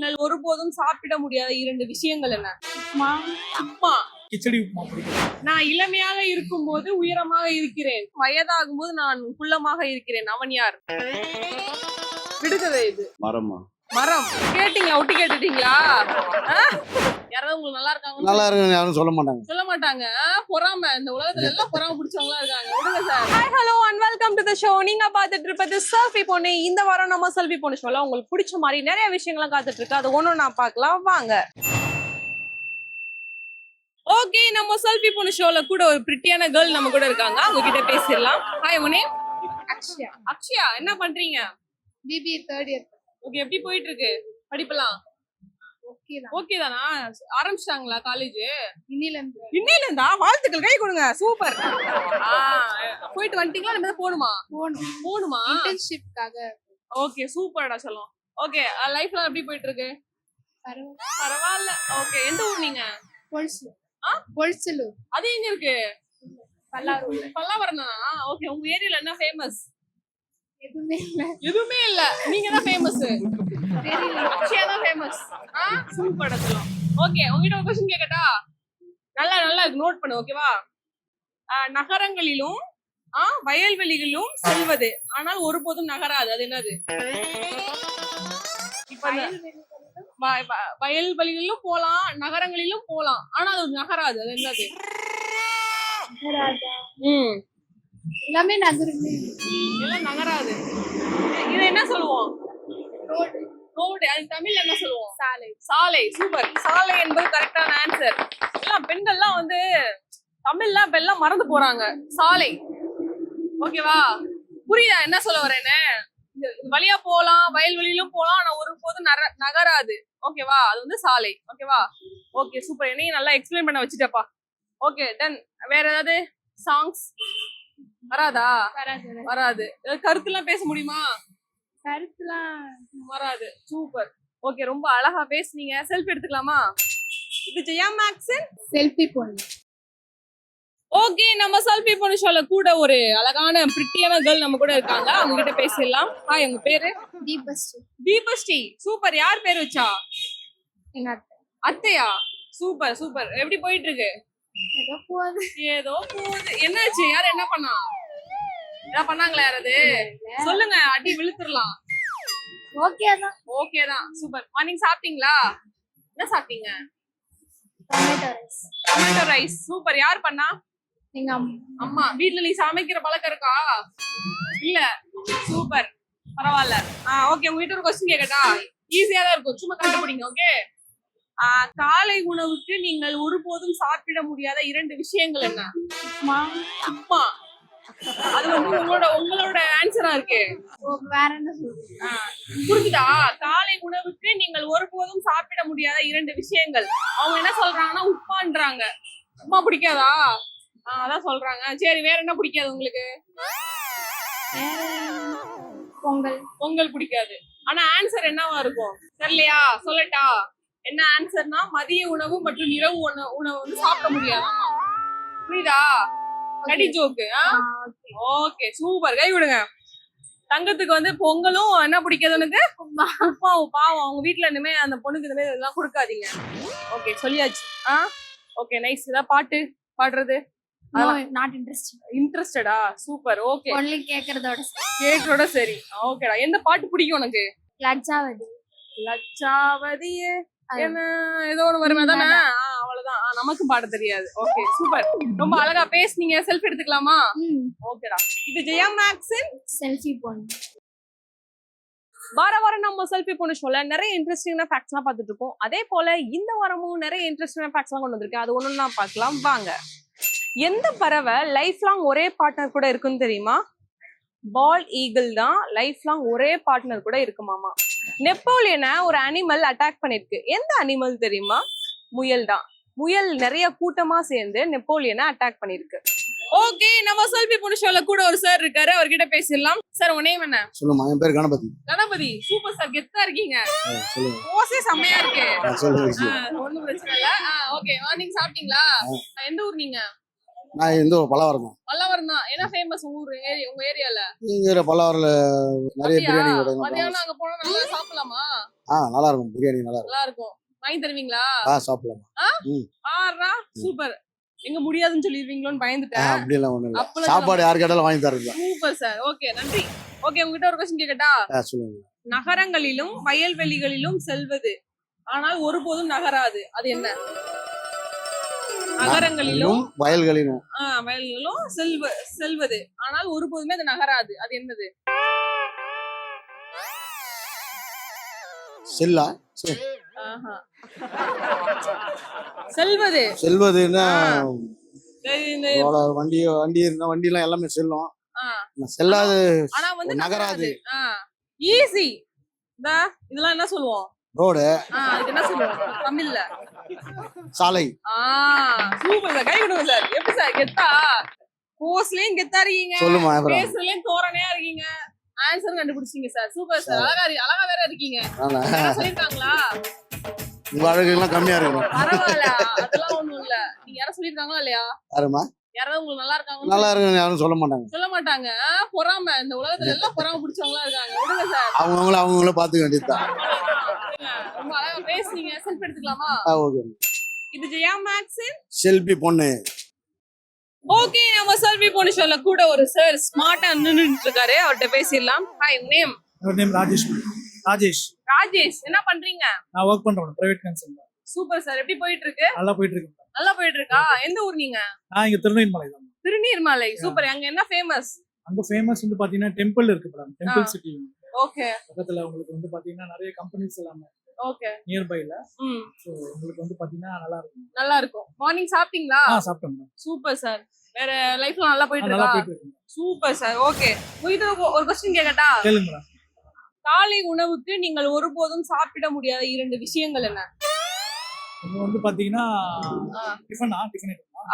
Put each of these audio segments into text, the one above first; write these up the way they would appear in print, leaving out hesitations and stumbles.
நீங்கள் ஒருபோதும் சாப்பிட முடியாத 2 விஷயங்கள் என்ன? உப்புமா. உப்மா. கிச்சடி உப்புமா பிடிக்கும். நான் இளமையாக இருக்கும்போது உயரமாக இருக்கிறேன், வயதாகும் போது நான் குள்ளமாக இருக்கிறேன். அவன் யார்? விடுகதை இது. மரமா? மரம். கேட்டீங்களா? ஒட்டி கேட்டுட்டீங்களா? யாராவது உங்களுக்கு நல்லா இருக்காங்க? நல்லா இருக்குன்னு யாரும் சொல்ல மாட்டாங்க. சொல்ல மாட்டாங்க. பொறாம. இந்த உலகத்துல எல்லாம் பொறாம பிடிச்சவங்களா இருக்காங்க. விடுங்க sir. Hi hello and welcome to the show. நீங்க பார்த்துட்டு இருப்பது செல்ஃபி பொண்ணு. இந்த வாரம் நம்ம செல்ஃபி பொண்ணு ஷோல உங்களுக்கு பிடிச்ச மாதிரி நிறைய விஷயங்கள்லாம் காத்துட்டு இருக்கு. அது ஒண்ணு நான் பார்க்கலாம் வாங்க. ஓகே, நம்ம செல்ஃபி பொண்ணு ஷோல கூட ஒரு பிரிட்டியான கேர்ள் நம்ம கூட இருக்காங்க. அவங்க கிட்ட பேசிடலாம். ஹாய் உங்க நேம்? அக்ஷயா. அக்ஷயா, என்ன பண்றீங்க? BBA 3rd year. ஓகே, எப்படி போயிட்டு இருக்கு படிப்பெல்லாம்? ஓகே தான். ஓகே தானா? ஆரம்பிச்சிட்டாங்களா காலேஜ்? இன்னில இருந்து இன்னையில இருந்தா? வாழ்த்துக்கள், கை கொடுங்க. சூப்பர். போயிட்டு வந்துட்டீங்களா? நம்ம போணுமா? போணுமா? இன்டர்ன்ஷிப்காக. ஓகே, சூப்பர்டா சொல்லும். ஓகே, லைஃப்ல எப்படி போயிட்டு இருக்கு? பரவாயில்ல. ஓகே, எந்த ஊர் நீங்க? பொல்சலூர். பொல்சலூர். அது எங்க இருக்கு? பல்லாவரம். பல்லாவரம் தானா? ஓகே, உங்க ஏரியால என்ன ஃபேமஸ்? எதுவுமே இல்ல. எதுவுமே இல்ல. நீங்க தான் ஃபேமஸ். தெரியல. அக்ஷயா தான் ஃபேமஸ். சூப்பர்டா சொல்லும். ஓகே, உங்ககிட்ட ஒரு क्वेश्चन கேக்கட்டா? நல்லா நல்லா நோட் பண்ணு, ஓகேவா? நகரங்களிலும் வயல்வெளிகளிலும் செல்வது ஆனால் ஒருபோதும் நகராது, அது என்னது? இப்ப வயல்வெளிகளிலும் போலாம், நகரங்களிலும் போலாம், ஆனா அது நகராது, அது என்னது? எல்லாமே நகருமே. எல்லாம் நகராது. இத என்ன சொல்லுவோம்? ரோடு. ரோடு. அது தமிழ்ல என்ன சொல்லுவோம்? சாலை. சாலை. சூப்பர். சாலை என்பது கரெக்டான ஆன்சர். எல்லாம் பெண்கள்லாம் வந்து தமிழ்லாம் இப்ப எல்லாம் மறந்து போறாங்க. சாலை. ஓகேவா? புரியுதா என்ன சொல்ல வரேன்னு? வழியா போலாம், வயல்வெளியிலும் போலாம், ஆனா ஒருபோதும் நகராது. ஓகேவா? அது வந்து சாலை. ஓகேவா? Okay, super. என்னையும் நல்லா எக்ஸ்பிளைன் பண்ண வச்சுட்டப்பா. Okay, ton. வேற ஏதாவது சாங்ஸ் வராதா? வராது. கருத்துலாம் பேச முடியுமா? கருத்துலாம் வராது. சூப்பர். ஓகே, ரொம்ப அழகா பேசுனீங்க. செல்ஃபி எடுத்துக்கலாமா? இது ஜெயா மேக்ஸ் செல்ஃபி பொண்ணு. ஓகே, நம்ம செல்ஃபி பொண்ணு ஷோல கூட ஒரு அழகான பிரிட்டியான கேர்ள் நம்ம கூட இருக்காங்க. அவங்க கிட்ட பேசிடலாம். ஹாய், உங்க பேரு? தீபஸ்ரீ. தீபஸ்ரீ. சூப்பர். யார் பேர் வச்சா? எங்க அத்தை. அத்தையா? Super super. எப்படி போயிட்டு இருக்கு? ஏதோ போகுது. ஏதோ போகுது. என்னாச்சு? யார் என்ன பண்ணா? என்ன பண்ணாங்களா யாராவது? சொல்லுங்க, அடி விழுத்துறலாம். ஓகே தான். ஓகே தான். சூப்பர். மார்னிங் சாப்பிட்டீங்களா? என்ன சாப்பிட்டீங்க? Tomato rice. Tomato rice. Super. யார் பண்ணா? எங்க அம்மா. அம்மா. வீட்ல நீ சமைக்கிற பழக்கம் இருக்கா? இல்ல. சூப்பர். பரவாயில்ல. ஓகே, உங்ககிட்ட ஒரு क्वेश्चन கேக்கட்டா? ஈஸியா தான் இருக்கும், சும்மா கண்டுபிடிங்க. ஓகே. காலை உணவுக்கு நீங்கள் ஒருபோதும் சாப்பிட முடியாத 2 விஷயங்கள் என்ன? உப்புமா. உப்மா. அது வந்து உங்களோட ஆன்சரா இருக்கு. வேற என்ன சொல்றீங்க? புரிஞ்சுதா? காலை உணவுக்கு நீங்கள் ஒருபோதும் சாப்பிட முடியாத 2 விஷயங்கள். அவங்க என்ன சொல்றாங்கன்னா உப்மான்றாங்க. உப்மா பிடிக்காதா? அதான் சொல்றாங்க. சரி, வேற என்ன பிடிக்காது உங்களுக்கு? பொங்கல். பொங்கல் பிடிக்காது. ஆனா ஆன்சர் என்னவா இருக்கும் தெரியலையா? சொல்லட்டா? என்ன ஆன்சர்னா மதிய உணவு மற்றும் இரவு உணவு வந்து சாப்பிட முடியாதாமா. புரியுதா? கடி ஜோக்கு. Okay, super. கை விடுங்க. தங்கத்துக்கு வந்து பொங்கலும் என்ன பிடிக்காது உனக்கு? உப்பாவும். பாவம், அவங்க வீட்டுல இனிமே அந்த பொண்ணுக்கு இந்த மாதிரி எல்லாம் கொடுக்காதீங்க. ஓகே, சொல்லியாச்சு. Okay, nice. ஏதாவது பாட்டு பாடுறது? Not interested. இன்ட்ரெஸ்டடா? சூப்பர். ஓகே, ஒன்லி கேக்குறதோட கேக்குறதோட சரி. ஓகேடா. எந்த பாட்டு பிடிக்கும் உனக்கு? லட்சாவதி. லட்சாவதியே என்ன ஏதோ ஒண்ணு வருமே தானே? அவ்வளவுதான். நமக்கு பாட தெரியாது. Okay, super. ரொம்ப அழகா பேசுனீங்க. செல்ஃபி எடுத்துக்கலாமா? ஓகேடா. இது ஜெயா மேக்ஸ் செல்ஃபி பொண்ணு. வாரம் நம்ம செல்ஃபி பொண்ணு ஷோல நிறைய இன்ட்ரெஸ்டிங்கான ஃபேக்ட்ஸ் எல்லாம் பார்த்துட்டு இருக்கோம். அதே போல இந்த வாரமும் நிறைய இன்ட்ரெஸ்டிங்கான ஃபேக்ட்ஸ் எல்லாம் கொண்டு வந்திருக்கேன். அது ஒண்ணு நான் பார்க்கலாம் வாங்க. எந்த பறவை லைஃப் லாங் ஒரே பார்ட்னர் கூட இருக்குன்னு தெரியுமா? பால் ஈகிள் தான் லைஃப் லாங் ஒரே பார்ட்னர் கூட இருக்குமாமா. நெப்போலியனை ஒரு அனிமல் அட்டாக் பண்ணிருக்கு. எந்த அனிமல் தெரியுமா? முயல் தான். முயல் நிறைய கூட்டமா சேர்ந்து நெப்போலியனை அட்டாக் பண்ணிருக்கு. ஓகே, நம்ம செல்ஃபி பொண்ணு ஷோல கூட ஒரு சார் இருக்காரு. அவர்கிட்ட பேசிடலாம். சார், உங்க நேம் என்ன? சொல்லுமா. என் பேர் கணபதி. கணபதி. Super sir. கெத்தா இருக்கீங்க. சொல்லுங்க. ஓசே செம்மையா இருக்கு. சொல்லுங்க. ஒண்ணும் பிரச்சனை இல்ல. ஓகே, மார்னிங் சாப்பிட்டீங்களா? எந்த ஊர் நீங்க? நான் இந்த பல்லாவரம். பல்லாவரம் தான். என்ன ஃபேமஸ் உங்க ஏரியால? இங்க பல்லாவரம்ல நிறைய பிரியாணி கடை. மதியானம் அங்க போனா நல்லா சாப்பிடலாமா? நல்லா இருக்கும் பிரியாணி நல்லா இருக்கும். நல்லா இருக்கும். வாங்கி தருவீங்களா? சாப்பிடலாம். ஆறா சூப்பர். எங்க முடியாதுன்னு சொல்லிடுவீங்களோன்னு பயந்துட்டேன். அப்படிலாம் ஒண்ணும் இல்ல. அப்பெல்லாம் சாப்பாடு யார் கேட்டாலும் வாங்கி தரது. Super sir. ஓகே நன்றி. ஓகே உங்ககிட்ட ஒரு கொஸ்டின் கேக்கட்டா? சொல்லுங்க. நகரங்களிலும் வயல்வெளிகளிலும் செல்வது ஆனால் ஒருபோதும் நகராது அது என்ன? நகரங்களிலும் வயல்களிலும் வயல்களிலும் செல்வது ஆனால் ஒருபோதுமே அது நகராது அது என்னது? செல்லா ஆஹா. செல்வது செல்வதுன்னா சரி, இந்த வண்டி இருந்தா வண்டி எல்லாம் எல்லாமே செல்லும். ஆ, செல்லாது ஆனா வந்து நகராது. ஈஸி. இதெல்லாம் என்ன சொல்லுவோம்? ரோடு. அதுக்கு என்ன சொல்லுவோம் தமிழ்ல? சாலை. Super sir. கை கொடுங்க சார். எப்படி சார் கெத்தா? போஸ்லயும் கெத்தா இருக்கீங்க, சொல்லுமா பேஸ்லயும் தோரணையா இருக்கீங்க, ஆன்சர் கண்டுபிடிச்சீங்க சார். Super sir. அழகா வேற இருக்கீங்க. சொல்லிருக்காங்களா? உங்க அழகுலாம் கம்மியா இருக்கும். பரவாயில்ல அதெல்லாம் ஒண்ணும் இல்ல. நீங்க யாரும் சொல்லிருக்காங்களா இல்லையா? யாருமா? யாராவது உங்களுக்கு நல்லா இருக்காங்க? நல்லா இருக்கு யாரும் சொல்ல மாட்டாங்க. சொல்ல மாட்டாங்க. பொறாம இந்த உலகத்துல எல்லாம் பொறாம பிடிச்சவங்களா இருக்காங்க. விடுங்க சார். அவங்கள பாத்துக்க வேண்டியதுதான். ரொம்ப அழகா பேசுனீங்க. செல்ஃபி எடுத்துக்கலாமா? ஓகே. இது ஜெயா மேக்ஸ் செல்ஃபி பொண்ணு. ஓகே நம்ம செல்ஃபி பொண்ணு ஷோல கூட ஒரு சார் ஸ்மார்ட்டா நின்னுட்டு இருக்காரு. அவர்கிட்ட பேசிடலாம். Hi name? Your name Rajesh. Rajesh என்ன பண்றீங்க? நான் வர்க் பண்றேன் பிரைவேட் கன்சல்ல. Super sir. எப்படி போயிட்டு இருக்கு? நல்லா போயிட்டு இருக்கு. நல்லா போயிட்டு இருக்கா? எந்த ஊர் நீங்க? நான் இங்க திருநெல்வேலி தான். திருநீர்மலை. சூப்பர். அங்க என்ன ஃபேமஸ்? அங்க ஃபேமஸ் வந்து பாத்தீங்கன்னா டெம்பிள் இருக்கு மேடம். Temple city. ஓகே. பக்கத்துல உங்களுக்கு வந்து பாத்தீங்கன்னா நிறைய கம்பெனிஸ் எல்லாமே. ஓகே. நியர்பைல. சோ உங்களுக்கு வந்து பாத்தீங்கன்னா நல்லா இருக்கும். நல்லா இருக்கும். மார்னிங் சாப்பிட்டீங்களா? சாப்பிட்டேன் மேடம். Super sir. வேற லைஃப்ல நல்லா போயிட்டு இருக்கா? நல்லா போயிட்டு இருக்கு. Super sir. ஓகே. உயிர் ஒரு क्वेश्चन கேக்கட்டா? கேளுங்க மேடம். காலை உணவுக்கு நீங்கள் ஒருபோதும் சாப்பிட முடியாத 2 விஷயங்கள் என்ன? இது வந்து பாத்தீங்கன்னா டிஃபன்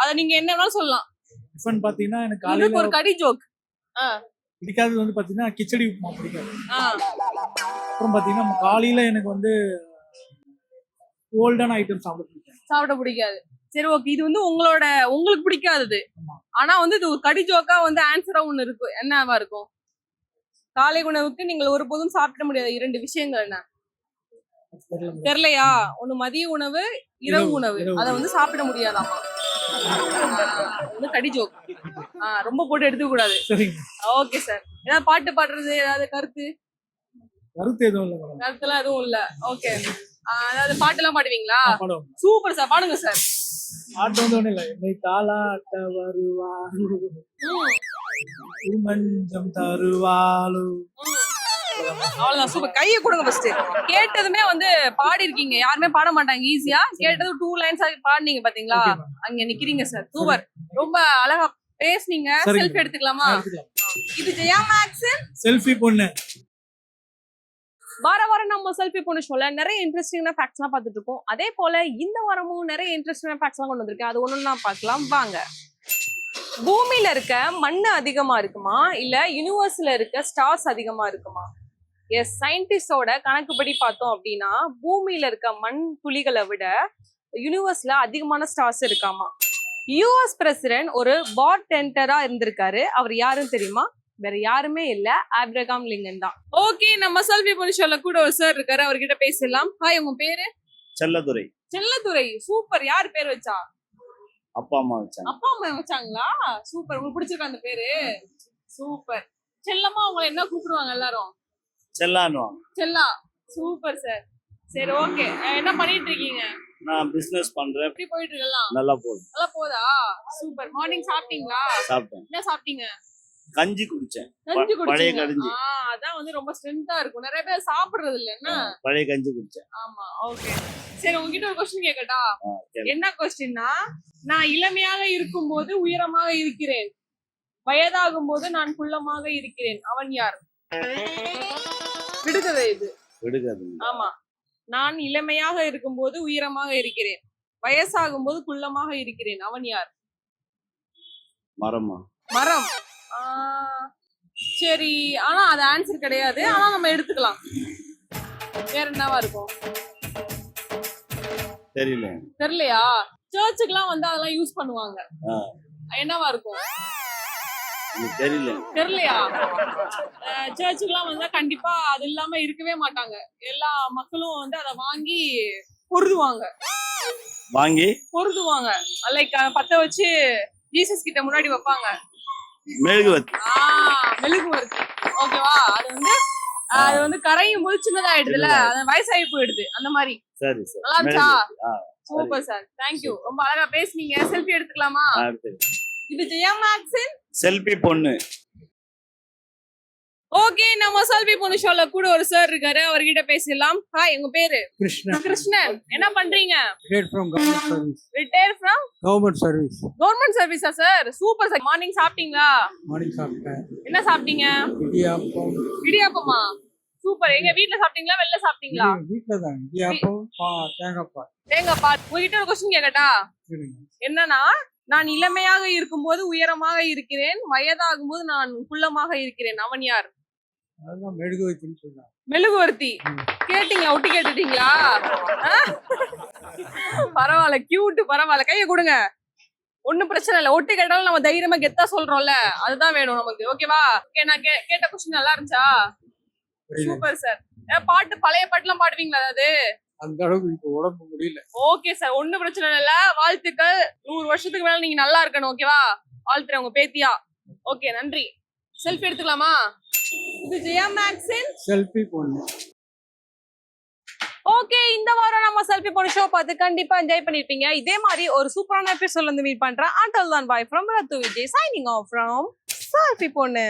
அத நீங்க என்ன வேணாலும் சொல்லலாம். டிஃபன் பாத்தீங்கன்னா எனக்கு காலையில காலையில ஒரு கடி ஜோக். பிடிக்காதது வந்து பாத்தீங்கன்னா கிச்சடி உப்புமா பிடிக்காது. அப்புறம் பாத்தீங்கன்னா காலையில எனக்கு வந்து கோல்டான ஐட்டம் சாப்பிட பிடிக்காது. சரி ஓகே. இது வந்து உங்களுக்கு பிடிக்காதது. ஆனா வந்து இது ஒரு கடி ஜோக்கா வந்து ஆன்சரா ஒண்ணு இருக்கு. என்னவா இருக்கும்? காலை உணவுக்கு நீங்கள் ஒருபோதும் சாப்பிட முடியாத 2 விஷயங்கள் என்ன? தெரியலையா? ஒண்ணு மதிய உணவு, இரவு உணவு. அத வந்து சாப்பிட முடியாதாமா. கடி ஜோக். ரொம்ப போட்டு எடுத்துக்க கூடாது. Okay sir. ஏதாவது பாட்டு பாடுறது ஏதாவது கருத்து எதுவும் இல்ல மேடம். கருத்துலாம் எதுவும் இல்ல. ஓகே. அதாவது பாட்டு எல்லாம் பாடுவீங்களா? Super sir. பாடுங்க சார். பாட்டு வந்து ஒண்ணு இல்ல. என்னை தாளாட்ட வருவாரு மஞ்சம் தருவாளு. அவ்வளவுதான். சூப்பர். கையை கொடுங்க ஃபர்ஸ்ட். கேட்டதுமே வந்து பாடி இருக்கீங்க. யாருமே பாட மாட்டாங்க ஈஸியா. கேட்டது 2 லைன்ஸ் பாடுனீங்க பாத்தீங்களா? அங்க நிக்கிறீங்க சார். சூப்பர். ரொம்ப அழகா பேசுனீங்க. செல்ஃபி எடுத்துக்கலாமா? இது ஜெயா மேக்ஸ் செல்ஃபி பொண்ணு. வாரம் நம்ம செல்ஃபி பொண்ணு ஷோல நிறைய இன்ட்ரெஸ்டிங்கான ஃபேக்ட்ஸ்லாம் பார்த்துட்டு இருக்கோம். அதே போல இந்த வாரமும் நிறைய இன்ட்ரெஸ்டிங்கான ஃபேக்ட்ஸ்லாம் கொண்டு வந்திருக்கேன். அது ஒண்ணுன்னா பார்க்கலாம் வாங்க. பூமியில இருக்க மண்ணு அதிகமா இருக்குமா இல்ல யூனிவர்ஸ்ல இருக்க ஸ்டார்ஸ் அதிகமா இருக்குமா? எஸ், சயின்டிஸ்டோட கணக்குப்படி பார்த்தோம் அப்படின்னா பூமியில இருக்க மண் துளிகளை விட யூனிவர்ஸ்ல அதிகமான ஸ்டார்ஸ் இருக்காமா. யூஎஸ் பிரசிடென்ட் ஒரு பார்டெண்டரா இருந்திருக்காரு. அவர் யாருன்னு தெரியுமா? வேற யாருமே இல்ல, ஆப்ரகாம் லிங்கன் தான். ஓகே நம்ம செல்ஃபி பொண்ணு ஷோல கூட ஒரு சார் இருக்காரு. அவர்கிட்ட பேசலாம். ஹாய் உங்க பேரு? செல்லதுரை. செல்லதுரை. சூப்பர். யார் பேர் வச்சா? அப்பா அம்மா வச்சாங்க. அப்பா அம்மா வச்சாங்களா? சூப்பர். உங்களுக்கு பிடிச்சிருக்கா அந்த பேரு? சூப்பர். செல்லம்மா உங்களை என்ன கூப்பிடுவாங்க எல்லாரும்? செல்லான்னுவாங்க. செல்லா. Super sir. சரி ஓகே. என்ன பண்ணிட்டு இருக்கீங்க? நான் பிசினஸ் பண்றேன். எப்படி போயிட்டு இருக்கலாம்? நல்லா போகுது. நல்லா போதா? சூப்பர். மார்னிங் சாப்பிட்டீங்களா? சாப்பிட்டேன். என்ன சாப்பிட்டீங்க? கஞ்சி குடிச்சேன். கஞ்சி பழைய குடிச்சீங்க. கஞ்சி. அதான் வந்து ரொம்ப ஸ்ட்ரென்த்தா இருக்கும். நிறைய பேர் சாப்பிடுறது இல்ல என்ன? பழைய கஞ்சி குடிச்சேன். ஆமா. ஓகே. சரி உங்ககிட்ட ஒரு क्वेश्चन கேக்கட்டா? என்ன क्वेश्चनனா, நான் இளமையாக இருக்கும்போது உயரமாக இருக்கிறேன், வயதாகும் போது நான் குள்ளமாக இருக்கிறேன், அவன் யார்? விடுகதை இது. விடுகதை. ஆமா. நான் இளமையாக இருக்கும்போது உயரமாக இருக்கிறேன், வயசாகும் போது குள்ளமாக இருக்கிறேன், அவன் யார்? மரமா? மரம். சரி. ஆனா அது ஆன்சர் கிடையாது. ஆனா நம்ம எடுத்துக்கலாம். வேற என்னவா இருக்கும்? தெரியலையா? சர்ச்சுக்குலாம் வந்து அதெல்லாம் யூஸ் பண்ணுவாங்க. என்னவா இருக்கும்? எனக்கு தெரியல. தெரியலையா? சர்ச்சுக்குலாம் வந்தா கண்டிப்பா அது இல்லாம இருக்கவே மாட்டாங்க. எல்லா மக்களும் வந்து அதை வாங்கி பொருதுவாங்க. லைக் பத்த வச்சு ஜீசஸ் கிட்ட முன்னாடி வைப்பாங்க. மெழுகுவர்த்தி. மெழுகுவர்த்தி. ஓகேவா? அது வந்து கரையும் போது சின்னதாயிடுதுல, அது வயசாகி போயிடுது. அந்த மாதிரி. சரி சரி. நல்லா இருந்துச்சா? மெழுகுவர்த்தி. Super sir, thank you. ரொம்ப அழகா பேசுனீங்க. செல்ஃபி எடுத்துக்கலாமா? அடுத்தது. இது ஜெயா மேக்ஸின் செல்ஃபி பொண்ணு. ஓகே, நம்ம செல்ஃபி பொண்ணு ஷோல கூட ஒரு சார் இருக்காரு, அவர்கிட்ட பேசலாம். ஹாய், உங்க பேரு? கிருஷ்ணன். கிருஷ்ணன். என்ன பண்றீங்க? Retired from government service. Retire from Government service. Government சர்வீஸா சார்? Super sir. மார்னிங் சாப்பிட்டீங்களா? Morning சாப்பிட்டேன். என்ன சாப்பிட்டீங்க? இடியாப்பம். இடியாப்பமா? சூப்பர். எங்க வீட்ல சாப்பிட்டீங்களா, வெளில சாப்பிட்டீங்களா? வீட்டுல தான் இடியாப்பம் தேங்காய் பால். தேங்காய் பால். உங்ககிட்ட ஒரு கொஸ்டின் கேட்கட்டா? என்னன்னா, நான் இளமையாக இருக்கும்போது உயரமாக இருக்கிறேன், வயதாகும்போது நான் குள்ளமாக இருக்கிறேன். அவன் யார்? அதுதான் மெழுகுவர்த்தின்னு சொன்னாங்க. மெழுகுவர்த்தி. கேட்டீங்க, ஒட்டி கேட்டுட்டீங்களா? பரவாயில்ல, கியூட். பரவாயில்ல, கையை கொடுங்க. ஒண்ணும் பிரச்சனை இல்ல. ஒட்டி கேட்டாலும் நம்ம தைரியமா கெத்தா சொல்றோம்ல, அதுதான் வேணும் நமக்கு. ஓகேவா? ஓகே, நான் கேட்ட கொஸ்டின் நல்லா இருந்துச்சா? Super sir. பாட்டு, பழைய பாட்டுலாம் பாடுவீங்களா? அதாவது அந்த அளவுக்கு இப்ப உடம்பு முடியல. ஓகே சார், ஒண்ணும் பிரச்சனை இல்ல. வாழ்த்துக்கள். 100 வருஷத்துக்கு மேல நீங்க நல்லா இருக்கணும். ஓகேவா? வாழ்த்துறேன் உங்க பேத்தியா. ஓகே, நன்றி. செல்ஃபி எடுத்துக்கலாமா? இது ஜெயா மேக்ஸின் செல்ஃபி பொண்ணு. ஓகே, இந்த வாரம் நம்ம செல்ஃபி பொண்ணு ஷோ பார்த்து கண்டிப்பா என்ஜாய் பண்ணிருப்பீங்க. இதே மாதிரி ஒரு சூப்பரான எபிசோட்ல இருந்து மீட் பண்றேன். until then bye from ரத்து Vijay, signing off from selfie பொண்ணு.